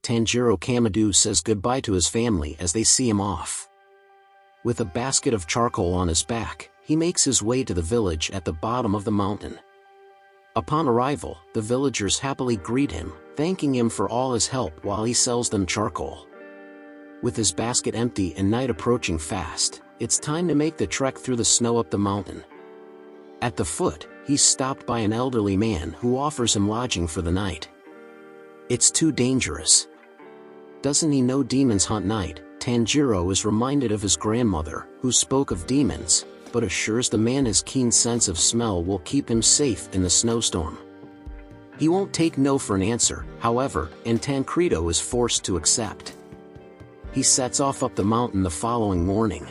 Tanjiro Kamado says goodbye to his family as they see him off. With a basket of charcoal on his back, he makes his way to the village at the bottom of the mountain. Upon arrival, the villagers happily greet him, thanking him for all his help while he sells them charcoal. With his basket empty and night approaching fast, it's time to make the trek through the snow up the mountain. At the foot, he's stopped by an elderly man who offers him lodging for the night. It's too dangerous. Doesn't he know demons hunt night? Tanjiro is reminded of his grandmother, who spoke of demons, but assures the man his keen sense of smell will keep him safe in the snowstorm. He won't take no for an answer, however, and Tancredo is forced to accept. He sets off up the mountain the following morning.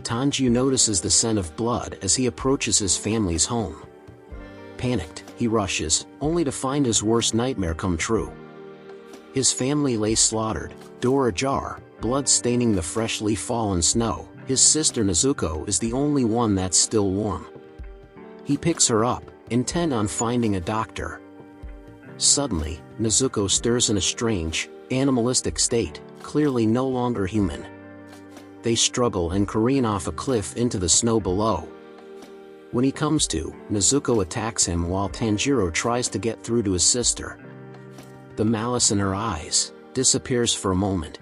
Tanjiro notices the scent of blood as he approaches his family's home. Panicked, he rushes, only to find his worst nightmare come true. His family lay slaughtered, door ajar, blood staining the freshly fallen snow. His sister Nezuko is the only one that's still warm. He picks her up, intent on finding a doctor. Suddenly, Nezuko stirs in a strange, animalistic state, clearly no longer human. They struggle and careen off a cliff into the snow below. When he comes to, Nezuko attacks him while Tanjiro tries to get through to his sister. The malice in her eyes disappears for a moment,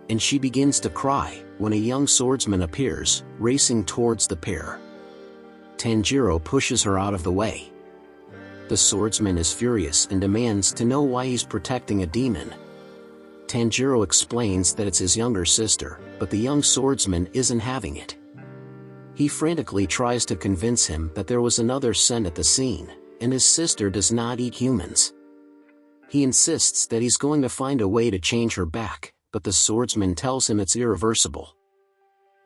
and she begins to cry when a young swordsman appears, racing towards the pair. Tanjiro pushes her out of the way. The swordsman is furious and demands to know why he's protecting a demon. Tanjiro explains that it's his younger sister, but the young swordsman isn't having it. He frantically tries to convince him that there was another scent at the scene, and his sister does not eat humans. He insists that he's going to find a way to change her back, but the swordsman tells him it's irreversible.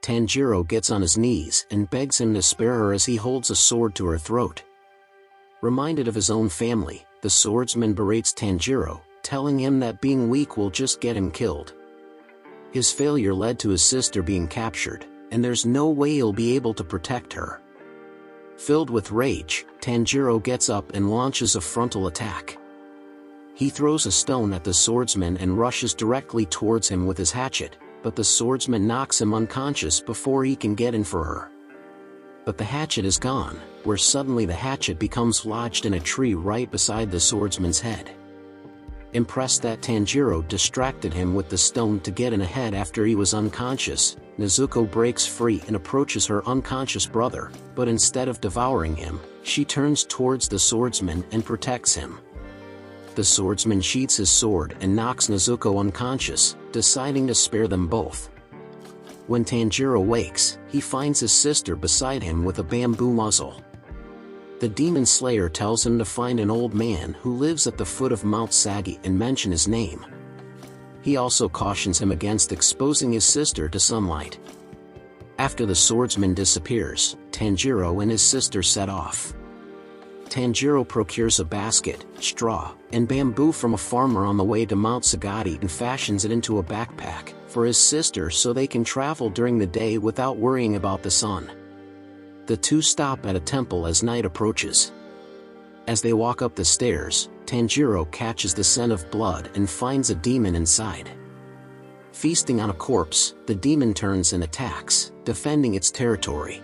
Tanjiro gets on his knees and begs him to spare her as he holds a sword to her throat. Reminded of his own family, the swordsman berates Tanjiro, telling him that being weak will just get him killed. His failure led to his sister being captured, and there's no way he'll be able to protect her. Filled with rage, Tanjiro gets up and launches a frontal attack. He throws a stone at the swordsman and rushes directly towards him with his hatchet, but the swordsman knocks him unconscious before he can get in for her. But the hatchet is gone, where suddenly the hatchet becomes lodged in a tree right beside the swordsman's head. Impressed that Tanjiro distracted him with the stone to get in ahead after he was unconscious, Nezuko breaks free and approaches her unconscious brother, but instead of devouring him, she turns towards the swordsman and protects him. The swordsman sheathes his sword and knocks Nezuko unconscious, deciding to spare them both. When Tanjiro wakes, he finds his sister beside him with a bamboo muzzle. The demon slayer tells him to find an old man who lives at the foot of Mount Sagi and mention his name. He also cautions him against exposing his sister to sunlight. After the swordsman disappears, Tanjiro and his sister set off. Tanjiro procures a basket, straw, and bamboo from a farmer on the way to Mount Sagati and fashions it into a backpack for his sister so they can travel during the day without worrying about the sun. The two stop at a temple as night approaches. As they walk up the stairs, Tanjiro catches the scent of blood and finds a demon inside. Feasting on a corpse, the demon turns and attacks, defending its territory.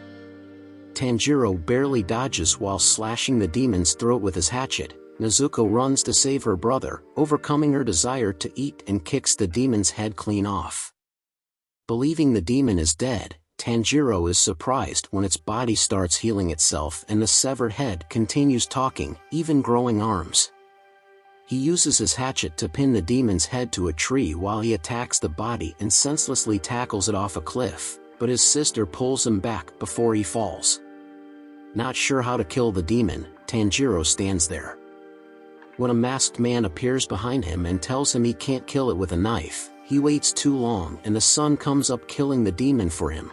Tanjiro barely dodges while slashing the demon's throat with his hatchet. Nezuko runs to save her brother, overcoming her desire to eat and kicks the demon's head clean off. Believing the demon is dead, Tanjiro is surprised when its body starts healing itself and the severed head continues talking, even growing arms. He uses his hatchet to pin the demon's head to a tree while he attacks the body and senselessly tackles it off a cliff, but his sister pulls him back before he falls. Not sure how to kill the demon, Tanjiro stands there. When a masked man appears behind him and tells him he can't kill it with a knife, he waits too long and the sun comes up killing the demon for him.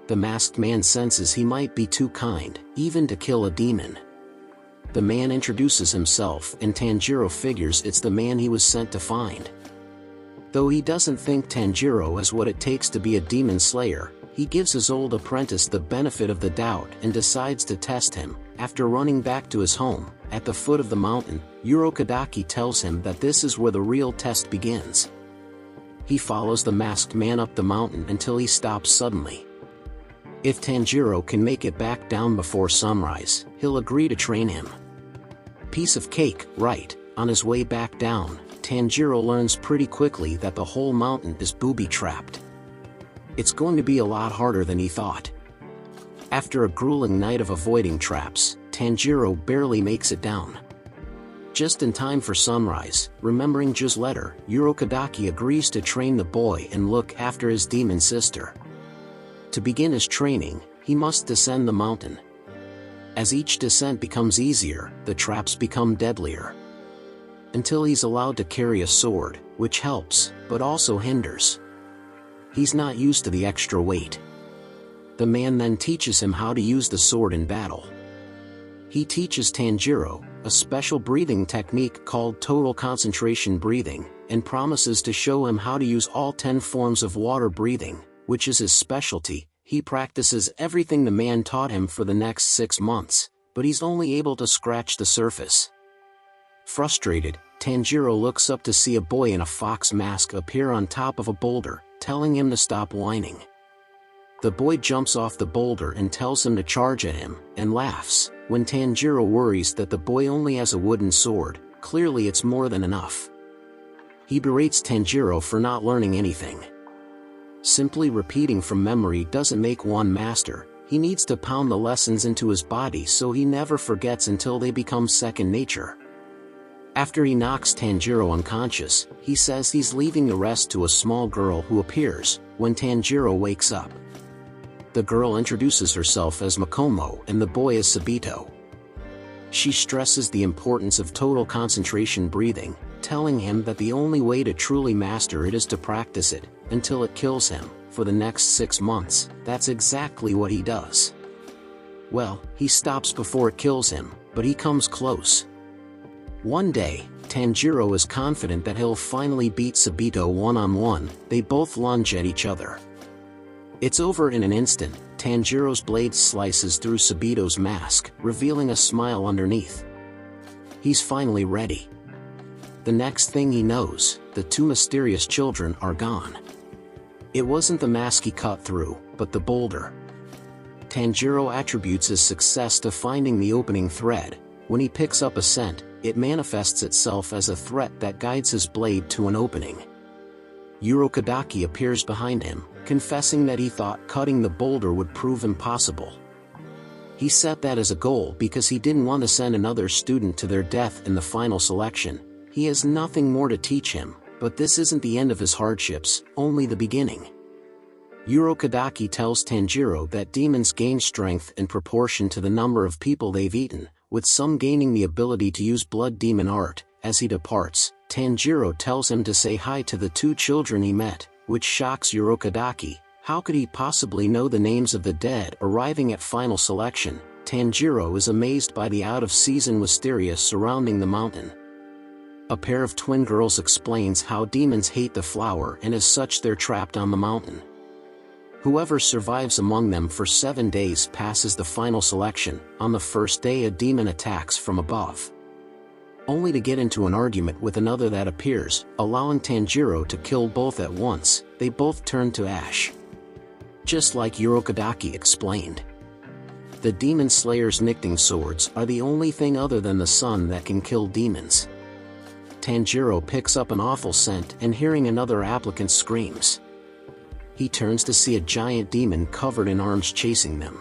The masked man senses he might be too kind, even to kill a demon. The man introduces himself and Tanjiro figures it's the man he was sent to find. Though he doesn't think Tanjiro is what it takes to be a demon slayer, he gives his old apprentice the benefit of the doubt and decides to test him. After running back to his home, At the foot of the mountain, Urokodaki tells him that this is where the real test begins. He follows the masked man up the mountain until he stops suddenly. If Tanjiro can make it back down before sunrise, he'll agree to train him. Piece of cake, right? On his way back down, Tanjiro learns pretty quickly that the whole mountain is booby-trapped. It's going to be a lot harder than he thought. After a grueling night of avoiding traps, Tanjiro barely makes it down. Just in time for sunrise, remembering Ju's letter, Urokodaki agrees to train the boy and look after his demon sister. To begin his training, he must descend the mountain. As each descent becomes easier, the traps become deadlier. Until he's allowed to carry a sword, which helps, but also hinders. He's not used to the extra weight. The man then teaches him how to use the sword in battle. He teaches Tanjiro a special breathing technique called total concentration breathing, and promises to show him how to use all 10 forms of water breathing, which is his specialty. He practices everything the man taught him for the next 6 months, but he's only able to scratch the surface. Frustrated, Tanjiro looks up to see a boy in a fox mask appear on top of a boulder, telling him to stop whining. The boy jumps off the boulder and tells him to charge at him, and laughs. When Tanjiro worries that the boy only has a wooden sword, clearly it's more than enough. He berates Tanjiro for not learning anything. Simply repeating from memory doesn't make one master. He needs to pound the lessons into his body so he never forgets until they become second nature. After he knocks Tanjiro unconscious, he says he's leaving the rest to a small girl who appears when Tanjiro wakes up. The girl introduces herself as Makomo and the boy as Sabito. She stresses the importance of total concentration breathing, telling him that the only way to truly master it is to practice it, until it kills him, for the next 6 months. That's exactly what he does. Well, he stops before it kills him, but he comes close. One day, Tanjiro is confident that he'll finally beat Sabito one-on-one. They both lunge at each other. It's over in an instant. Tanjiro's blade slices through Sabito's mask, revealing a smile underneath. He's finally ready. The next thing he knows, the 2 mysterious children are gone. It wasn't the mask he cut through, but the boulder. Tanjiro attributes his success to finding the opening thread. When he picks up a scent, it manifests itself as a threat that guides his blade to an opening. Urokodaki appears behind him, confessing that he thought cutting the boulder would prove impossible. He set that as a goal because he didn't want to send another student to their death in the final selection. He has nothing more to teach him, but this isn't the end of his hardships, only the beginning. Urokodaki tells Tanjiro that demons gain strength in proportion to the number of people they've eaten, with some gaining the ability to use blood demon art. As he departs, Tanjiro tells him to say hi to the 2 children he met, which shocks Urokodaki. How could he possibly know the names of the dead? Arriving at final selection, Tanjiro is amazed by the out-of-season wisteria surrounding the mountain. A pair of twin girls explains how demons hate the flower and as such they're trapped on the mountain. Whoever survives among them for 7 days passes the final selection. On the first day a demon attacks from above, only to get into an argument with another that appears, allowing Tanjiro to kill both at once. They both turn to ash. Just like Urokodaki explained. The demon slayer's knitting swords are the only thing other than the sun that can kill demons. Tanjiro picks up an awful scent and hearing another applicant screams. He turns to see a giant demon covered in arms chasing them.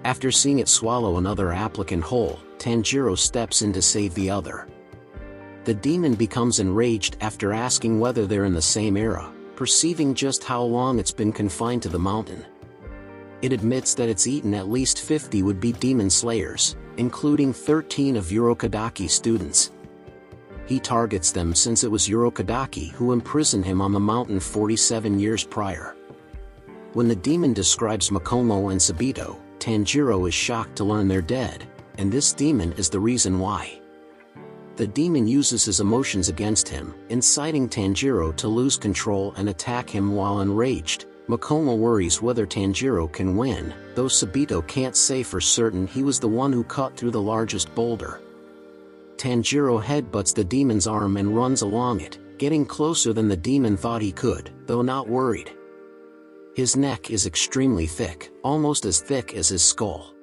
After seeing it swallow another applicant whole, Tanjiro steps in to save the other. The demon becomes enraged after asking whether they're in the same era, perceiving just how long it's been confined to the mountain. It admits that it's eaten at least 50 would-be demon slayers, including 13 of Urokodaki's students. He targets them since it was Urokodaki who imprisoned him on the mountain 47 years prior. When the demon describes Makomo and Sabito, Tanjiro is shocked to learn they're dead, and this demon is the reason why. The demon uses his emotions against him, inciting Tanjiro to lose control and attack him while enraged. Makomo worries whether Tanjiro can win, though Sabito can't say for certain he was the one who cut through the largest boulder. Tanjiro headbutts the demon's arm and runs along it, getting closer than the demon thought he could, though not worried. His neck is extremely thick, almost as thick as his skull.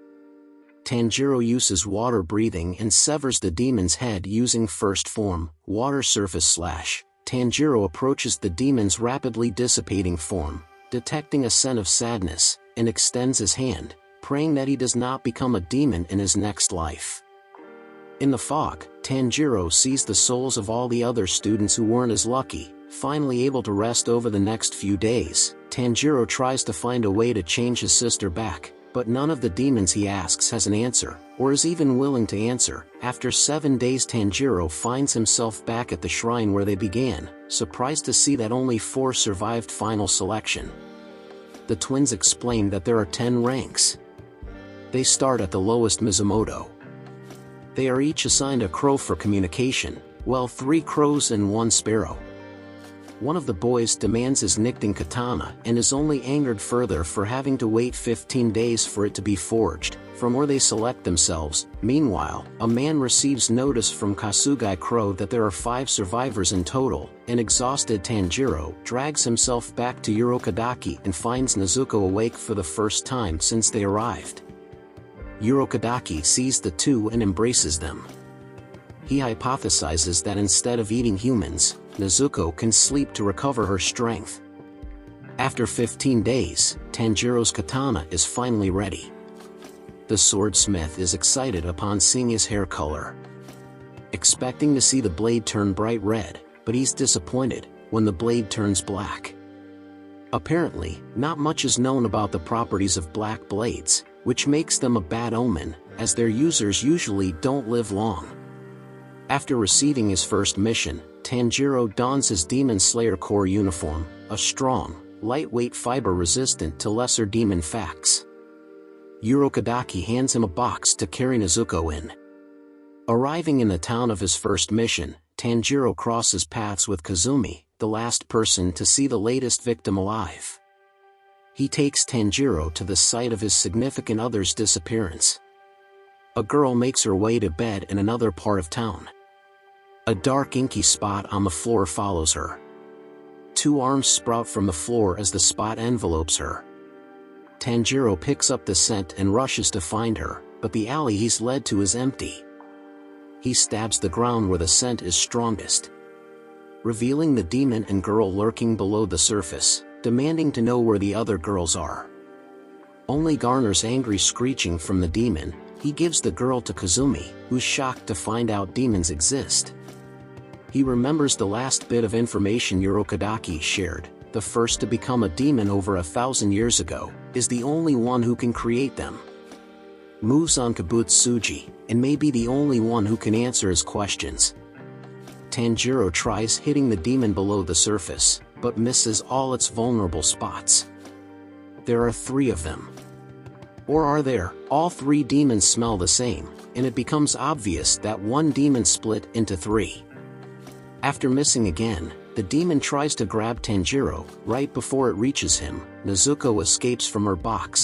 Tanjiro uses water breathing and severs the demon's head using first form, water surface slash. Tanjiro approaches the demon's rapidly dissipating form, detecting a scent of sadness, and extends his hand, praying that he does not become a demon in his next life. In the fog, Tanjiro sees the souls of all the other students who weren't as lucky, finally able to rest over the next few days. Tanjiro tries to find a way to change his sister back, but none of the demons he asks has an answer, or is even willing to answer. After 7 days, Tanjiro finds himself back at the shrine where they began, surprised to see that only 4 survived final selection. The twins explain that there are 10 ranks. They start at the lowest Mizumoto. They are each assigned a crow for communication, well, 3 crows and 1 sparrow. One of the boys demands his Nickting katana and is only angered further for having to wait 15 days for it to be forged, from where they select themselves. Meanwhile, a man receives notice from Kasugai Crow that there are 5 survivors in total. An exhausted Tanjiro drags himself back to Urokodaki and finds Nezuko awake for the first time since they arrived. Urokodaki sees the 2 and embraces them. He hypothesizes that instead of eating humans, Nezuko can sleep to recover her strength. After 15 days, Tanjiro's katana is finally ready. The swordsmith is excited upon seeing his hair color, expecting to see the blade turn bright red, but he's disappointed when the blade turns black. Apparently, not much is known about the properties of black blades, which makes them a bad omen, as their users usually don't live long. After receiving his first mission, Tanjiro dons his Demon Slayer Corps uniform, a strong, lightweight fiber resistant to lesser demon facts. Urokodaki hands him a box to carry Nezuko in. Arriving in the town of his first mission, Tanjiro crosses paths with Kazumi, the last person to see the latest victim alive. He takes Tanjiro to the site of his significant other's disappearance. A girl makes her way to bed in another part of town. A dark inky spot on the floor follows her. 2 arms sprout from the floor as the spot envelopes her. Tanjiro picks up the scent and rushes to find her, but the alley he's led to is empty. He stabs the ground where the scent is strongest, revealing the demon and girl lurking below the surface, demanding to know where the other girls are. Only garners angry screeching from the demon. He gives the girl to Kazumi, who's shocked to find out demons exist. He remembers the last bit of information Urokodaki shared: the first to become a demon over 1,000 years ago, is the only one who can create them. Moves on Kabutsuji, and may be the only one who can answer his questions. Tanjiro tries hitting the demon below the surface, but misses all its vulnerable spots. There are 3 of them. Or are there? All 3 demons smell the same, and it becomes obvious that one demon split into 3. After missing again, the demon tries to grab Tanjiro. Right before it reaches him, Nezuko escapes from her box,